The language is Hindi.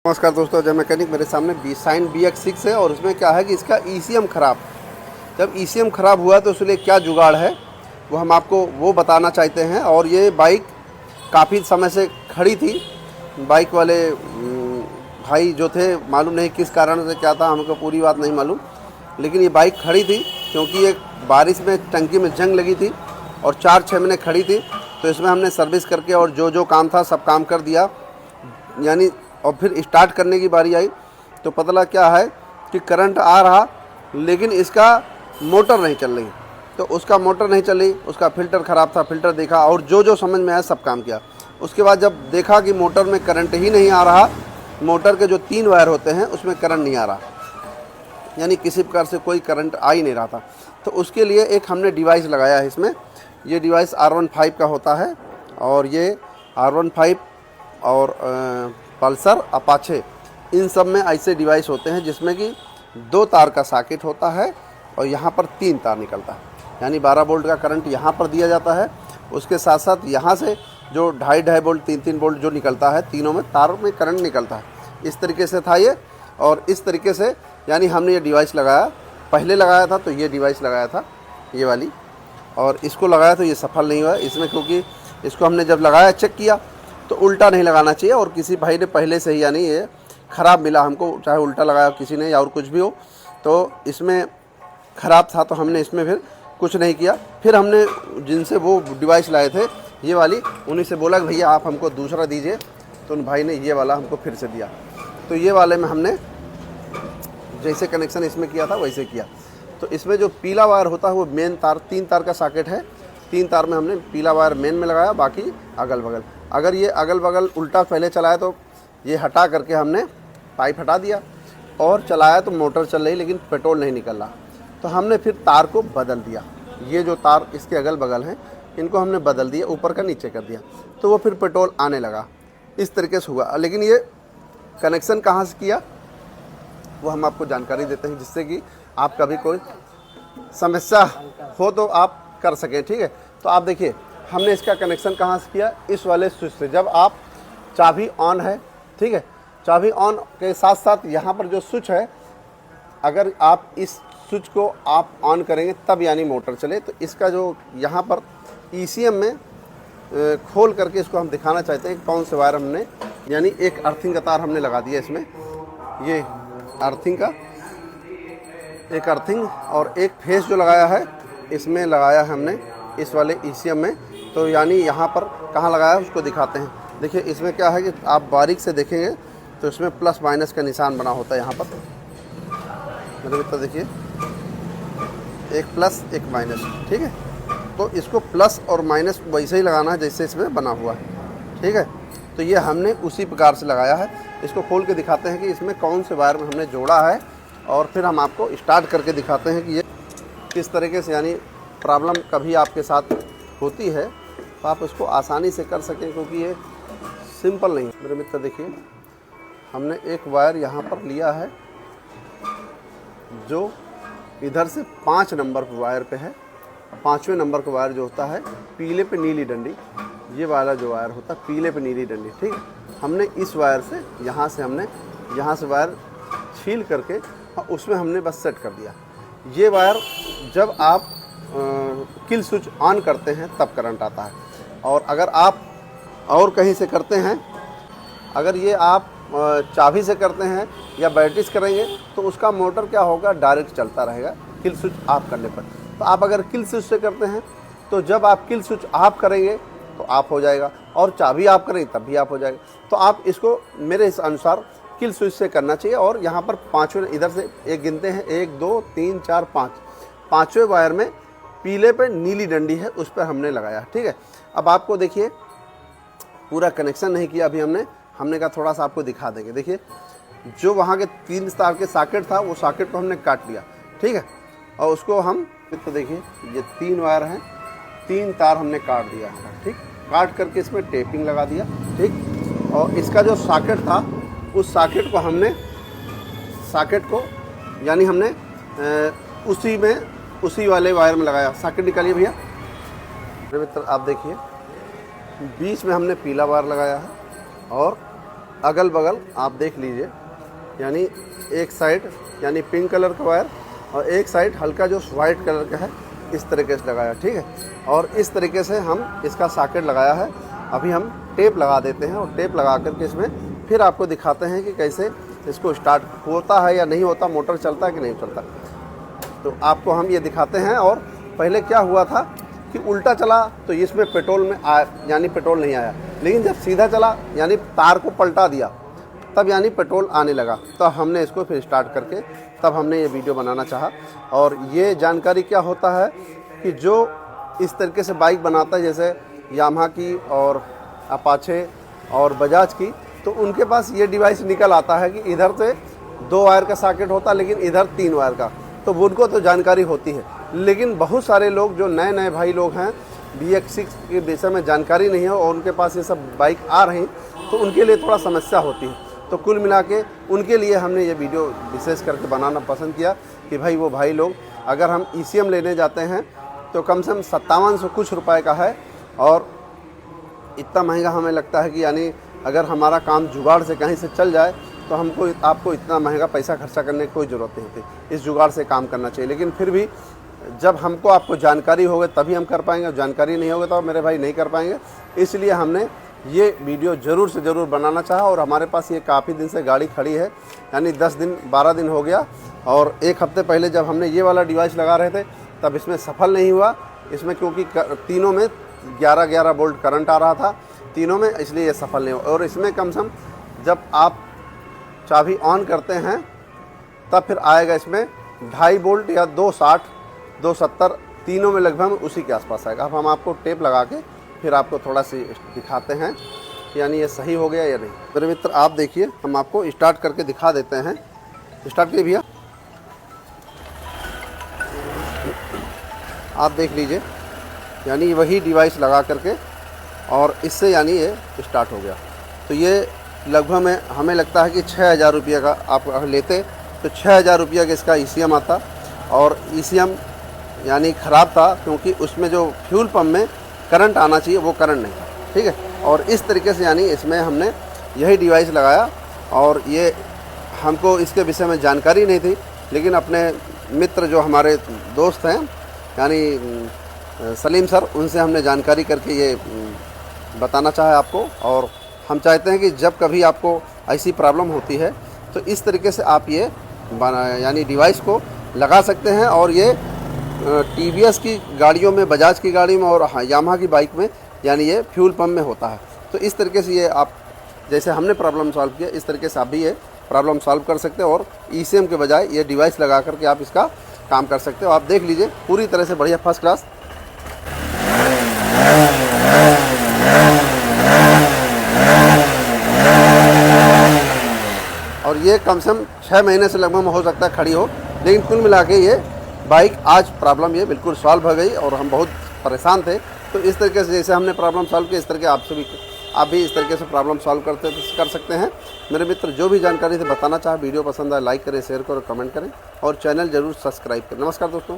नमस्कार दोस्तों, जय मैकेनिक। मेरे सामने साइन BX6 है और उसमें क्या है कि इसका ECM ख़राब। जब ECM ख़राब हुआ तो उसके लिए क्या जुगाड़ है वो हम आपको वो बताना चाहते हैं। और ये बाइक काफ़ी समय से खड़ी थी। बाइक वाले भाई जो थे, मालूम नहीं किस कारण से क्या था, हमको पूरी बात नहीं मालूम, लेकिन ये बाइक खड़ी थी क्योंकि एक बारिश में टंकी में जंग लगी थी और 4-6 महीने खड़ी थी। तो इसमें हमने सर्विस करके और जो काम था सब काम कर दिया, यानी और फिर स्टार्ट करने की बारी आई तो पता लगा क्या है कि करंट आ रहा लेकिन इसका मोटर नहीं चल रही। तो उसका मोटर नहीं चल रही, उसका फ़िल्टर ख़राब था, फ़िल्टर देखा और जो समझ में आया सब काम किया। उसके बाद जब देखा कि मोटर में करंट ही नहीं आ रहा, मोटर के जो 3 वायर होते हैं उसमें करंट नहीं आ रहा, यानी किसी प्रकार से कोई करंट आ ही नहीं रहा था। तो उसके लिए एक हमने डिवाइस लगाया है इसमें। ये डिवाइस R15 का होता है और ये R15 और पल्सर, अपाचे, इन सब में ऐसे डिवाइस होते हैं जिसमें कि 2 तार का सॉकेट होता है और यहाँ पर 3 तार निकलता है, यानी 12 वोल्ट का करंट यहाँ पर दिया जाता है। उसके साथ साथ यहाँ से जो 2.5 वोल्ट 3 वोल्ट जो निकलता है, तीनों में तार में करंट निकलता है। इस तरीके से था ये। और इस तरीके से यानी हमने ये डिवाइस लगाया, पहले लगाया था तो ये डिवाइस लगाया था ये वाली, और इसको लगाया तो ये सफल नहीं हुआ इसमें, क्योंकि इसको हमने जब लगाया चेक किया तो उल्टा नहीं लगाना चाहिए। और किसी भाई ने पहले से ही यानी ये ख़राब मिला हमको, चाहे उल्टा लगाया किसी ने या और कुछ भी हो, तो इसमें ख़राब था तो हमने इसमें फिर कुछ नहीं किया। फिर हमने जिनसे वो डिवाइस लाए थे ये वाली, उन्हीं से बोला कि भैया आप हमको दूसरा दीजिए, तो उन भाई ने ये वाला हमको फिर से दिया। तो ये वाले में हमने जैसे कनेक्शन इसमें किया था वैसे किया। तो इसमें जो पीला वायर होता है वो मेन तार, 3 तार का सॉकेट है, 3 तार में हमने पीला वायर मेन में लगाया, बाकी अगल बगल। अगर ये अगल बगल उल्टा पहले चलाया तो ये हटा करके हमने पाइप हटा दिया और चलाया तो मोटर चल रही लेकिन पेट्रोल नहीं निकल रहा। तो हमने फिर तार को बदल दिया, ये जो तार इसके अगल बगल हैं इनको हमने बदल दिया, ऊपर का नीचे कर दिया, तो वो फिर पेट्रोल आने लगा। इस तरीके से हुआ। लेकिन ये कनेक्शन कहाँ से किया वो हम आपको जानकारी देते हैं, जिससे कि आप कभी कोई समस्या हो तो आप कर सकें। ठीक है, तो आप देखिए हमने इसका कनेक्शन कहाँ से किया, इस वाले स्विच से। जब आप चाबी ऑन है, ठीक है, चाबी ऑन के साथ साथ यहाँ पर जो स्विच है, अगर आप इस स्विच को आप ऑन करेंगे तब यानी मोटर चले। तो इसका जो यहाँ पर ECM में खोल करके इसको हम दिखाना चाहते हैं कौन से वायर हमने, यानी एक अर्थिंग का तार हमने लगा दिया इसमें, ये अर्थिंग का एक अर्थिंग, और एक फेस जो लगाया है इसमें लगाया है हमने इस वाले ECM में। तो यानी यहाँ पर कहाँ लगाया है उसको दिखाते हैं। देखिए इसमें क्या है कि आप बारीक से देखेंगे तो इसमें प्लस माइनस का निशान बना होता है यहाँ पर, मतलब इतना देखिए, एक प्लस एक माइनस, ठीक है। तो इसको प्लस और माइनस वैसे ही लगाना है जैसे इसमें बना हुआ है, ठीक है। तो ये हमने उसी प्रकार से लगाया है। इसको खोल के दिखाते हैं कि इसमें कौन से वायर में हमने जोड़ा है, और फिर हम आपको स्टार्ट करके दिखाते हैं कि ये किस तरीके से, यानी प्रॉब्लम कभी आपके साथ होती है तो आप इसको आसानी से कर सकें, क्योंकि ये सिंपल नहीं है। मेरे मित्र देखिए, हमने एक वायर यहाँ पर लिया है जो इधर से 5 नंबर वायर पे है। 5वें नंबर का वायर जो होता है पीले पे नीली डंडी, ये वाला जो वायर होता है पीले पे नीली डंडी, ठीक है। हमने इस वायर से यहाँ से वायर छील करके और उसमें हमने बस सेट कर दिया। ये वायर जब आप किल स्विच ऑन करते हैं तब करंट आता है, और अगर आप और कहीं से करते हैं, अगर ये आप चाबी से करते हैं या बैटरी से करेंगे तो उसका मोटर क्या होगा, डायरेक्ट चलता रहेगा किल स्विच ऑफ करने पर। तो आप अगर किल स्विच से करते हैं तो जब आप किल स्विच ऑफ करेंगे तो ऑफ हो जाएगा, और चाबी ऑफ करेंगे तब भी ऑफ हो जाएगा। तो आप इसको मेरे इस अनुसार किल स्विच से करना चाहिए। और यहाँ पर 5वें, इधर से एक गिनते हैं, 1 2 3 4 5, 5वें वायर में पीले पे नीली डंडी है, उस पर हमने लगाया, ठीक है। अब आपको देखिए, पूरा कनेक्शन नहीं किया अभी हमने कहा थोड़ा सा आपको दिखा देंगे। देखिए जो वहाँ के 3 तार के सॉकेट था वो सॉकेट को हमने काट लिया, ठीक है, और उसको हम, तो देखिए ये 3 वायर हैं, 3 तार हमने काट दिया, ठीक, काट करके इसमें टेपिंग लगा दिया, ठीक। और इसका जो सॉकेट था उस सॉकेट को यानी हमने उसी वाले वायर में लगाया। सॉकेट निकालिए भैया। मेरे मित्र आप देखिए, बीच में हमने पीला वायर लगाया है और अगल बगल आप देख लीजिए, यानी एक साइड यानी पिंक कलर का वायर और एक साइड हल्का जो वाइट कलर का है, इस तरीके से लगाया, ठीक है। और इस तरीके से हम इसका सॉकेट लगाया है। अभी हम टेप लगा देते हैं और टेप लगा करके इसमें फिर आपको दिखाते हैं कि कैसे इसको स्टार्ट होता है या नहीं होता, मोटर चलता है कि नहीं चलता। तो आपको हम ये दिखाते हैं। और पहले क्या हुआ था कि उल्टा चला तो इसमें पेट्रोल में यानी पेट्रोल नहीं आया, लेकिन जब सीधा चला यानी तार को पलटा दिया तब यानी पेट्रोल आने लगा। तो हमने इसको फिर स्टार्ट करके तब हमने ये वीडियो बनाना चाहा। और ये जानकारी क्या होता है कि जो इस तरीके से बाइक बनाता है, जैसे यामाहा की और अपाचे और बजाज की, तो उनके पास ये डिवाइस निकल आता है कि इधर से 2 वायर का सॉकेट होता है लेकिन इधर 3 वायर का, तो उनको तो जानकारी होती है। लेकिन बहुत सारे लोग जो नए नए भाई लोग हैं, BX6 के विषय में जानकारी नहीं है और उनके पास ये सब बाइक आ रही हैं, तो उनके लिए थोड़ा समस्या होती है। तो कुल मिला के उनके लिए हमने ये वीडियो विशेष करके बनाना पसंद किया कि भाई वो भाई लोग, अगर हम ECM लेने जाते हैं तो कम से कम 5700 कुछ रुपए का है। और इतना महंगा हमें लगता है कि यानी अगर हमारा काम जुगाड़ से कहीं से चल जाए तो आपको इतना महंगा पैसा खर्चा करने की कोई ज़रूरत नहीं होती, इस जुगाड़ से काम करना चाहिए। लेकिन फिर भी जब आपको जानकारी होगी तभी हम कर पाएंगे, और जानकारी नहीं होगी तो मेरे भाई नहीं कर पाएंगे। इसलिए हमने ये वीडियो ज़रूर से ज़रूर बनाना चाहा। और हमारे पास ये काफ़ी दिन से गाड़ी खड़ी है, यानी 10 दिन 12 दिन हो गया। और 1 हफ्ते पहले जब हमने ये वाला डिवाइस लगा रहे थे तब इसमें सफल नहीं हुआ, इसमें क्योंकि तीनों में 11-11 वोल्ट करंट आ रहा था तीनों में, इसलिए ये सफल नहीं हुआ। और इसमें कम से कम जब आप चाबी ऑन करते हैं तब फिर आएगा इसमें 2.5 वोल्ट या 260 270 तीनों में लगभग उसी के आसपास आएगा। अब हम आपको टेप लगा के फिर आपको थोड़ा सी दिखाते हैं कि यानी ये सही हो गया या नहीं। मेरे मित्र आप देखिए, हम आपको स्टार्ट करके दिखा देते हैं। स्टार्ट करिए भैया, आप देख लीजिए, यानी वही डिवाइस लगा करके और इससे यानी ये स्टार्ट हो गया। तो ये लगभग में हमें लगता है कि 6000 रुपये का आप लेते तो 6000 रुपये का इसका ECM आता। और ECM यानी ख़राब था क्योंकि उसमें जो फ्यूल पंप में करंट आना चाहिए वो करंट नहीं था, ठीक है। और इस तरीके से यानी इसमें हमने यही डिवाइस लगाया। और ये हमको इसके विषय में जानकारी नहीं थी, लेकिन अपने मित्र जो हमारे दोस्त हैं यानी सलीम सर, उनसे हमने जानकारी करके ये बताना चाहा आपको। और हम चाहते हैं कि जब कभी आपको ऐसी प्रॉब्लम होती है तो इस तरीके से आप ये यानी डिवाइस को लगा सकते हैं। और ये TVS की गाड़ियों में, बजाज की गाड़ी में और यामाहा की बाइक में यानी ये फ्यूल पंप में होता है। तो इस तरीके से ये आप जैसे हमने प्रॉब्लम सॉल्व किया, इस तरीके से आप भी ये प्रॉब्लम सॉल्व कर सकते हो। और ECM के बजाय ये डिवाइस लगा करके आप इसका काम कर सकते हो। आप देख लीजिए, पूरी तरह से बढ़िया फर्स्ट क्लास। और ये कम से कम 6 महीने से लगभग हो सकता है खड़ी हो, लेकिन कुल मिला के ये बाइक आज प्रॉब्लम ये बिल्कुल सॉल्व हो गई। और हम बहुत परेशान थे, तो इस तरीके से जैसे हमने प्रॉब्लम सॉल्व की, इस तरीके आप भी इस तरीके से प्रॉब्लम सॉल्व कर सकते हैं। मेरे मित्र जो भी जानकारी से बताना चाहे, वीडियो पसंद आए लाइक करें, शेयर करें, कमेंट करें और चैनल जरूर सब्सक्राइब करें। नमस्कार दोस्तों।